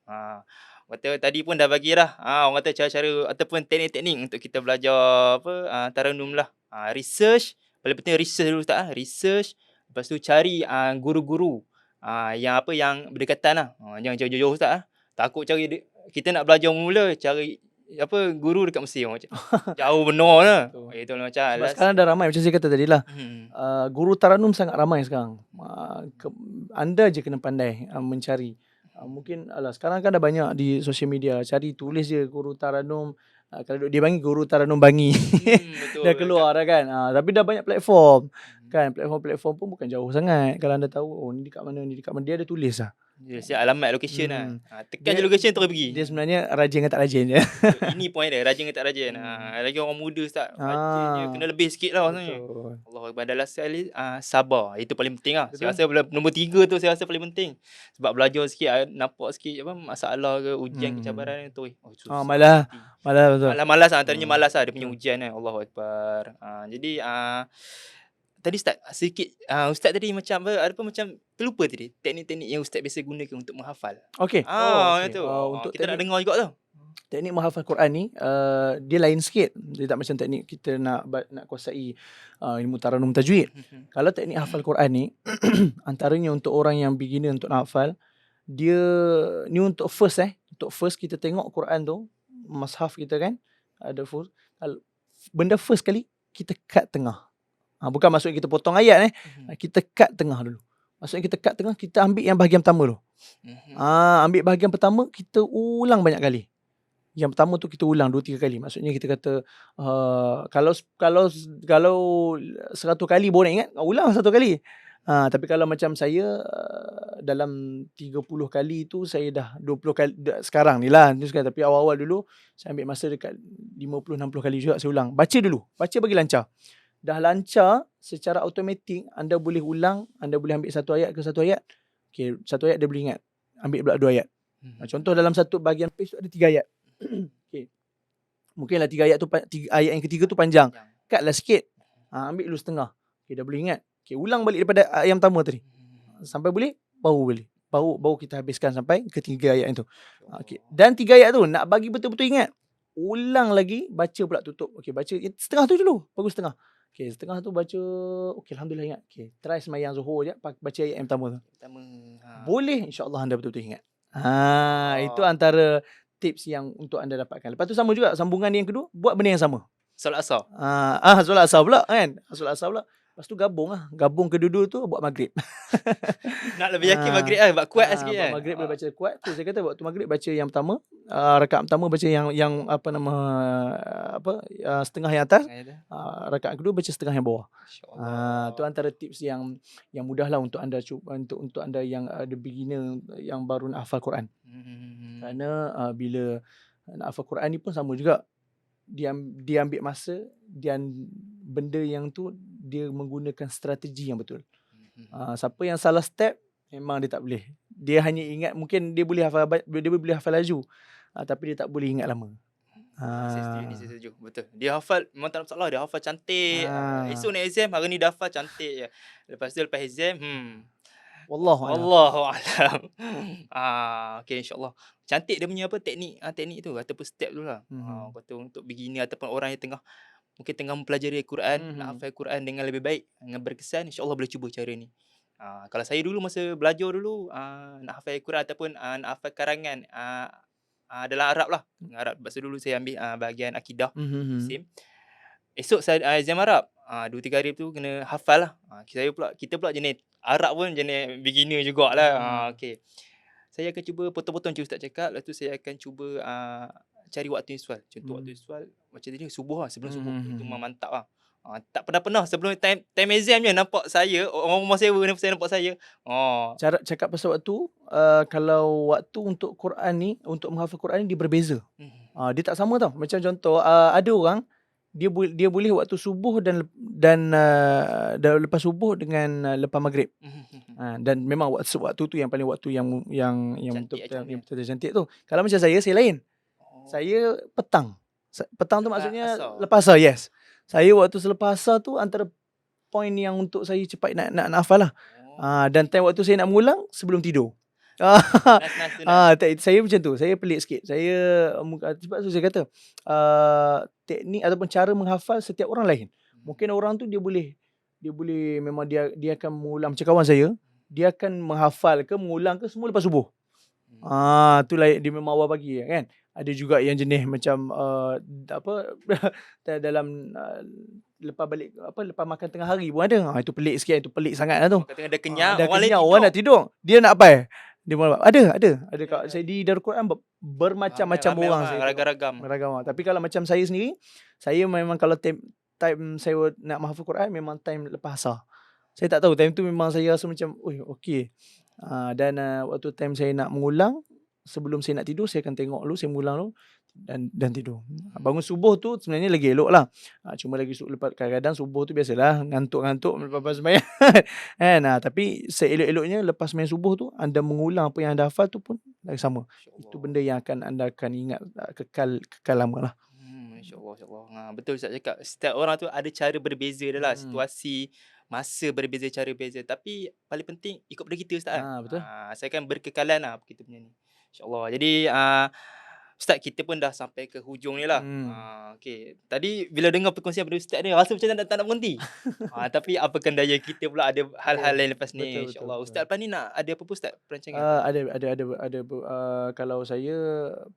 Kata tadi pun dah bagi dah. Orang kata cara-cara ataupun teknik-teknik untuk kita belajar taranum lah. Research, paling penting research dulu Ustaz. Research, lepas tu cari guru-guru yang berdekatan lah. Jangan jauh-jauh Ustaz. Takut kita nak belajar mula cari guru dekat Mesir macam jauh benar lah. Itu macam sekarang dah ramai, macam saya kata tadi lah. Guru taranum sangat ramai sekarang. Anda je kena pandai mencari. Mungkin sekarang kan dah banyak di sosial media, cari tulis je guru taranum. Kalau dia Bangi, guru taranum Bangi. Betul, dah keluar dah kan. Tapi dah banyak platform. Kan, platform pun bukan jauh sangat. Kalau anda tahu ni dekat mana, dia ada tulis lah. Dia siap alamat location lah. Tekan je Dia location terus pergi. dia sebenarnya rajin dengan tak rajin je. Ini point dia, rajin ke tak rajin. Lagi orang muda start rajin je, kena lebih sikit lah rasanya. Betul. Allahuakbar. Dalam sekali sabar. Itu paling penting lah. Betul. Saya rasa nombor 3 tu saya rasa paling penting. Sebab belajar sikit, nampak sikit apa masalah ke ujian cabaran tu. Susah. Malah betul. Malas antaranya malas lah dia punya ujian kan. Allahuakbar. Jadi tadi Ustaz sikit Ustaz tadi macam ada apa macam terlupa tadi teknik-teknik yang Ustaz biasa gunakan untuk menghafal. Okey. Okay. Itu. Untuk Kita nak dengar juga tu. Teknik menghafal Quran ni dia lain sikit. Dia tak macam teknik kita nak kuasai ilmu taranum tajwid. Kalau teknik hafal Quran ni antaranya untuk orang yang beginner untuk nak hafal, dia ni untuk first kita tengok Quran tu, mushaf kita kan, ada first, benda first kali kita cut tengah. Bukan maksudnya kita potong ayat kita cut tengah dulu. Maksudnya kita cut tengah, kita ambil yang bahagian pertama dulu. Ambil bahagian pertama, kita ulang banyak kali. Yang pertama tu kita ulang 2-3 kali. Maksudnya kita kata kalau 100 kali boleh ingat, ulang 1 kali. Tapi kalau macam saya dalam 30 kali tu saya dah 20 kali sekarang ni lah. Tapi awal-awal dulu saya ambil masa dekat 50-60 kali juga saya ulang. Baca dulu. Baca bagi lancar. Dah lancar, secara automatik anda boleh ulang, anda boleh ambil satu ayat ke satu ayat. Okey, satu ayat dia boleh ingat. Ambil pula 2 ayat. Contoh dalam satu bahagian page tu ada 3 ayat. Okey. Mungkinlah 3 ayat tu ayat yang ketiga tu panjang. Cutlah sikit. Ambil dulu setengah. Okey, dah boleh ingat. Okey, ulang balik daripada ayat yang pertama tadi. Sampai boleh, baru kita habiskan sampai ke 3 ayat itu. Okey. Dan 3 ayat tu nak bagi betul-betul ingat, ulang lagi, baca pula tutup. Okey, baca setengah tu dulu. Bagus setengah. Okey, setengah tu baca. Okey, alhamdulillah ingat. Okey, try sembahyang Zuhur je, baca ayat yang pertama tu. Boleh, insya-Allah anda betul-betul ingat. Itu antara tips yang untuk anda dapatkan. Lepas tu sama juga sambungan yang kedua, buat benda yang sama. Solat asar. Solat asar pula kan. Solat asar pula. Lepas tu gabung kedua-dua tu buat maghrib. Nak lebih yakin maghrib lah, buat kuat sikit kan. Maghrib boleh baca kuat. Tu saya kata waktu maghrib baca yang pertama, rakaat pertama baca yang setengah yang atas, rakaat kedua baca setengah yang bawah. Tu antara tips yang mudah lah untuk anda cuba, untuk anda yang ada beginner yang baru nak hafal Quran. Kerana bila nak hafal Quran ni pun sama juga. Dia ambil masa dan benda yang tu dia menggunakan strategi yang betul. Siapa yang salah step memang dia tak boleh. Dia hanya ingat, mungkin dia boleh hafal laju, tapi dia tak boleh ingat lama. Saya setuju. Betul. Dia hafal memang tak ada masalah, dia hafal cantik. Esok nak exam, hari ni dah hafal cantik je. Lepas exam Wallahu a'lam. Okey, insya-Allah. Cantik dia punya teknik tu ataupun step tu lah. Kata untuk beginner ataupun orang yang mungkin tengah mempelajari Al-Quran, nak hafal Al-Quran dengan lebih baik, dengan berkesan, insya-Allah boleh cuba cara ni. Kalau saya dulu masa belajar dulu nak hafal Al-Quran ataupun nak hafal karangan dalam Arab lah. Arab bahasa dulu saya ambil bahagian akidah. Esok saya exam Arab. 2-3 hari tu kena hafal lah. Kita pula jenis Arab pun jenis beginner jugalah. Okey. Saya akan cuba potong-potong macam Ustaz cakap. Lepas tu saya akan cuba cari waktu yang sesuai. Contoh waktu yang sesuai macam tadi subuh lah. Sebelum subuh itu memang mantap lah. Tak pernah sebelum time exam je nampak saya, orang rumah saya nampak saya. Cara cakap pasal waktu, kalau waktu untuk Quran ni, untuk menghafal Quran ni dia berbeza. Dia tak sama tau. Macam contoh ada orang dia boleh waktu subuh dan lepas subuh dengan lepas maghrib. Dan memang waktu tu yang paling waktu yang betul-betul cantik tu. Kalau macam saya lain. Saya petang. Petang tu maksudnya lepas asar, yes. Saya waktu selepas asar tu antara poin yang untuk saya cepat nak hafal lah. Dan time waktu saya nak mengulang sebelum tidur. Saya macam tu. Saya pelik sikit. Sebab tu saya kata teknik ataupun cara menghafal setiap orang lain. Mungkin orang tu dia boleh memang dia akan mengulang. Macam kawan saya, dia akan menghafal ke mengulang ke semua lepas subuh. Tu lah dia memang awal pagi kan. Ada juga yang jenis macam dalam lepas makan tengah hari pun ada. Itu pelik sikit, itu pelik sangat lah tu. Kata ada kenyang, orang nak tidur, dia nak apa? Dia ada kat saya di Darul Quran bermacam-macam orang, ragam. Tapi kalau macam saya sendiri, saya memang kalau time saya nak menghafal Quran memang time lepas asar. Saya tak tahu time tu memang saya rasa macam okey. Dan waktu time saya nak mengulang, sebelum saya nak tidur, saya akan tengok dulu, saya mengulang dulu dan tidur. Bangun subuh tu sebenarnya lagi elok lah. Cuma lagi lepas kadang-kadang subuh tu biasalah ngantuk-ngantuk lepas sembahyang kan. Tapi seelok-eloknya lepas sembahyang subuh tu anda mengulang apa yang anda hafal tu pun lagi sama. Itu benda yang anda akan ingat kekal lama lah. InsyaAllah, insyaAllah. Betul Ustaz cakap. Setiap orang tu ada cara berbeza dia lah. Situasi, masa berbeza, cara berbeza. Tapi paling penting ikut pada kita Ustaz kan. Betul. Asalkan berkekalan lah kita punya ni. InsyaAllah. Jadi Ustaz, kita pun dah sampai ke hujung ni lah. Okay. Tadi bila dengar perkongsian daripada Ustaz ni, rasa macam tak nak berhenti. Tapi apakan daya kita pula ada hal-hal lain lepas ni. InsyaAllah. Ustaz lepas ni nak ada apa pun Ustaz perancangan? Ada kalau saya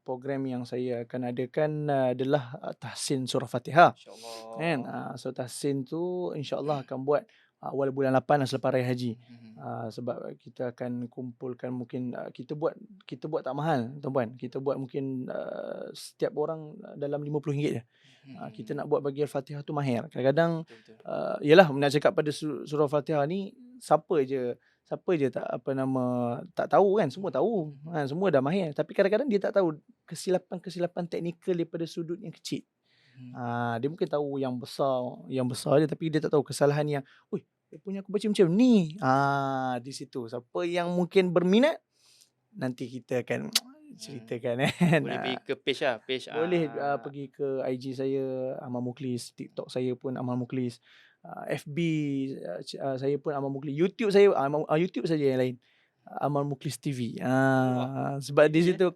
program yang saya akan adakan adalah tahsin surah Fatihah. InsyaAllah. Kan? So tahsin tu insya-Allah akan buat awal bulan 8 selepas raya haji. Sebab kita akan kumpulkan mungkin kita buat tak mahal tuan-puan. Kita buat mungkin setiap orang dalam RM50 je. Kita nak buat bagi Al-Fatihah tu mahir. Kadang-kadang yalah nak cakap pada surah Fatihah ni siapa je tak tahu kan, semua tahu kan, semua dah mahir, tapi kadang-kadang dia tak tahu kesilapan teknikal daripada sudut yang kecil. Dia mungkin tahu yang besar je, tapi dia tak tahu kesalahan yang punya aku baca macam ni. Di situ siapa yang mungkin berminat nanti kita akan ceritakan kan. Boleh pergi ke page lah. Boleh pergi ke IG saya Amal Mukhlis, TikTok saya pun Amal Mukhlis, FB saya pun Amal Mukhlis, YouTube saya YouTube saja yang lain Amal Mukhlis TV. Sebab di situ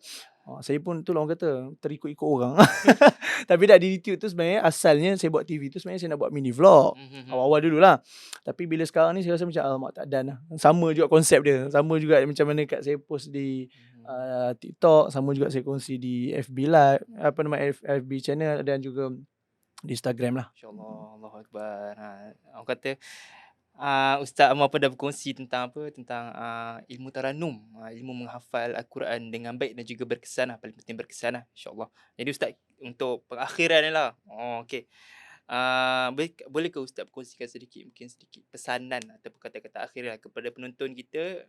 saya pun tu orang kata terikut-ikut orang. Tapi dah di YouTube tu sebenarnya asalnya saya buat TV tu sebenarnya saya nak buat mini vlog awal-awal dululah. Tapi bila sekarang ni saya rasa macam alamak tak dan lah. Sama juga konsep dia. Sama juga macam mana kat saya post di TikTok, sama juga saya kongsi di FB Live, FB channel dan juga di Instagram lah. InsyaAllah. Allahu Akbar. Orang kata Ustaz Amal pun dah berkongsi tentang ilmu taranum, ilmu menghafal Al-Quran dengan baik dan juga berkesan lah. Paling penting berkesan lah, insyaAllah. Jadi Ustaz, untuk pengakhiran ni lah. Okay. Boleh ke Ustaz berkongsikan mungkin sedikit pesanan ataupun kata-kata akhir lah kepada penonton kita.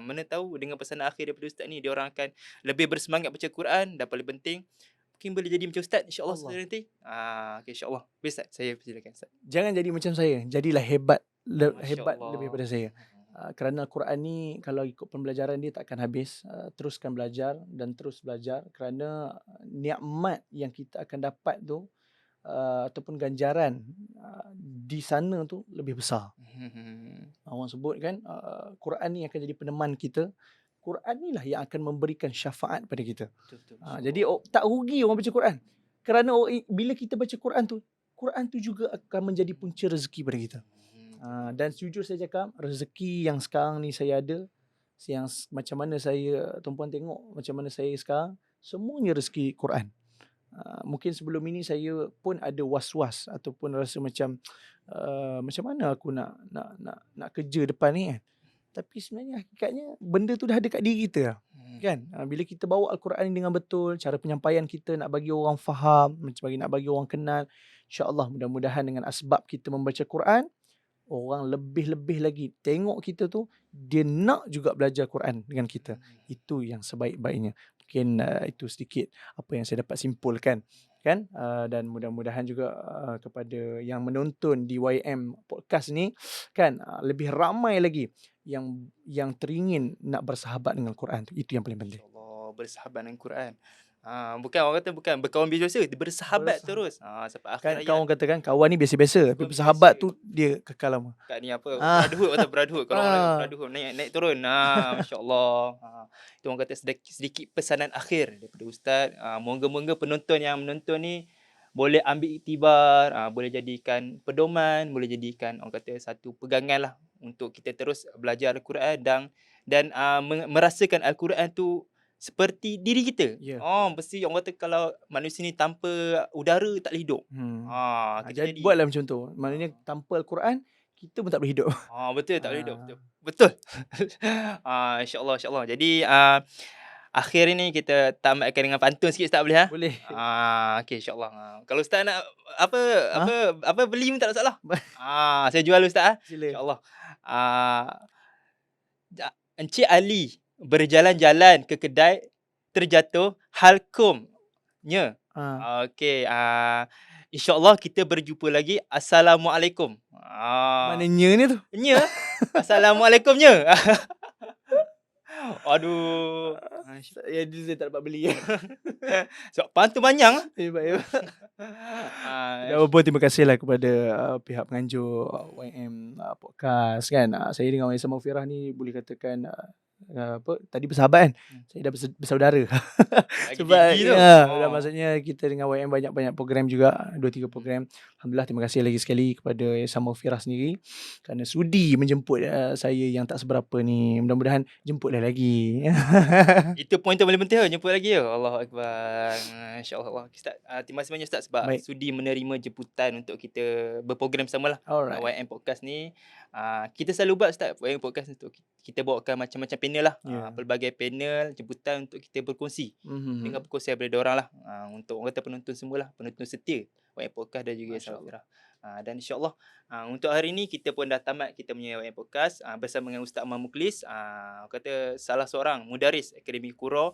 Mana tahu dengan pesanan akhir daripada Ustaz ni, dia orang akan lebih bersemangat baca Quran dan paling penting mungkin boleh jadi macam Ustaz insya-Allah nanti. Okay, insya-Allah. Ustaz, saya persilakan Ustaz. Jangan jadi macam saya, jadilah hebat lebih daripada saya. Kerana Al-Quran ni kalau ikut pembelajaran dia tak akan habis. Teruskan belajar dan terus belajar kerana nikmat yang kita akan dapat tu ataupun ganjaran di sana tu lebih besar. Orang sebut kan Quran ni akan jadi peneman kita. Quran ni lah yang akan memberikan syafaat pada kita. Jadi tak rugi orang baca Quran. Kerana bila kita baca Quran tu juga akan menjadi punca rezeki pada kita. Dan jujur saya cakap, rezeki yang sekarang ni saya ada, yang macam mana saya, tuan-puan tengok macam mana saya sekarang, semuanya rezeki Quran. Mungkin sebelum ini saya pun ada was-was ataupun rasa macam mana aku nak kerja depan ni kan. Tapi sebenarnya hakikatnya benda tu dah ada kat diri kita kan. Bila kita bawa Al-Quran ni dengan betul, cara penyampaian kita nak bagi orang faham, nak bagi orang kenal, insya-Allah mudah-mudahan dengan asbab kita membaca Quran, orang lebih-lebih lagi tengok kita tu, dia nak juga belajar Quran dengan kita. Itu yang sebaik-baiknya. Mungkin itu sedikit apa yang saya dapat simpulkan kan. Dan mudah-mudahan juga kepada yang menonton di YM podcast ni kan, lebih ramai lagi yang teringin nak bersahabat dengan Quran tu. Itu yang paling penting. InsyaAllah bersahabat dengan Quran. Bukan orang kata bukan berkawan biasa, dia bersahabat terus. Sampai akhir kan, hayat. kawan katakan kawan ni biasa-biasa, tapi bersahabat tu dia kekal lama. Kat ni apa? Brotherhood. Kalau orang brotherhood naik turun. Masya-Allah. Itu orang kata sedikit pesanan akhir daripada Ustaz. Moga-moga penonton yang menonton ni boleh ambil iktibar, boleh jadikan pedoman, boleh jadikan orang kata satu pegangan lah untuk kita terus belajar Al-Quran dan merasakan Al-Quran tu seperti diri kita. Mesti orang kata kalau manusia ni tanpa udara tak boleh hidup. Jadi buatlah macam tu. Maknanya tanpa Al-Quran kita pun tak boleh hidup. Betul, tak boleh hidup. Betul. InsyaAllah. Jadi akhir ni kita tamatkan dengan pantun sikit Ustaz, boleh? Boleh. Okey, insyaAllah. Kalau Ustaz nak apa beli pun tak ada masalah. Saya jual Ustaz. Sila. InsyaAllah. Encik Ali berjalan-jalan ke kedai, terjatuh halkumnya. Okey, InsyaAllah kita berjumpa lagi. Assalamualaikum. Mana nya ni tu? Nya? Assalamualaikumnya. Aduh. Saya tak dapat beli. Sebab pantun panjang. Hebat. Ah, Dan apa, terima kasihlah kepada pihak penganjur YM podcast kan. Saya dengan Waisam Maghfirah ni boleh katakan tadi bersahabat kan. Saya dah bersaudara. lagi Sebab tinggi tu. dah maksudnya kita dengan YM banyak-banyak program juga, 2-3 program. Alhamdulillah, terima kasih lagi sekali kepada Waisam Maghfirah sendiri kerana sudi menjemput saya yang tak seberapa ni. Mudah-mudahan jemputlah lagi. Itu poin tu paling penting, jemput lagi ya. Allahu akbar. InsyaAllah. Ustaz, terima kasih banyak Ustaz sebab Baik. sudi menerima jemputan untuk kita berprogram samalah. Alright. YM Podcast ni. Kita selalu buat Ustaz YM Podcast untuk kita bawakan macam-macam panel lah. Yeah. Pelbagai panel jemputan untuk kita berkongsi. Dengan perkongsian daripada orang lah. Untuk orang kata penonton semualah, penonton setia YM Podcast dan juga Sahabat. Dan insyaAllah untuk hari ni kita pun dah tamat kita punya YM Podcast bersama dengan Ustaz Ahmad Muklis, kata salah seorang mudaris Akademi Qura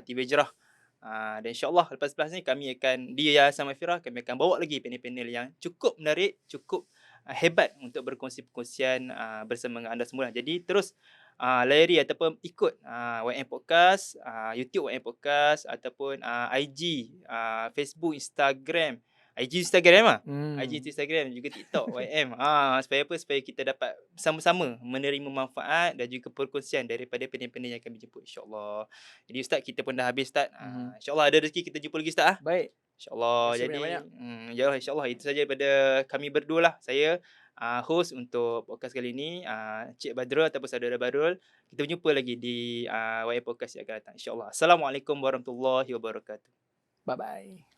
Tiba Hijrah. Dan insyaAllah lepas-lepas ni kami akan di Yayasan Maghfirah, kami akan bawa lagi panel-panel yang cukup menarik, cukup hebat untuk berkongsi-perkongsian bersama dengan anda semua. Jadi terus layari ataupun ikut YM Podcast, YouTube YM Podcast ataupun IG, Facebook, Instagram. IG Instagram IG Instagram juga TikTok YM. Supaya apa? Supaya kita dapat sama-sama menerima manfaat dan juga perkongsian daripada panel-panel yang kami jemput, insya-Allah. Jadi Ustaz, kita pun dah habis Ustaz. InsyaAllah ada rezeki kita jumpa lagi Ustaz. Baik. InsyaAllah. Jadi ya insya-Allah itu saja daripada kami berdua lah. Saya host untuk podcast kali ini, Cik Badrul ataupun Saudara Badrul. Kita berjumpa lagi di YM Podcast yang akan datang, insya-Allah. Assalamualaikum warahmatullahi wabarakatuh. Bye-bye.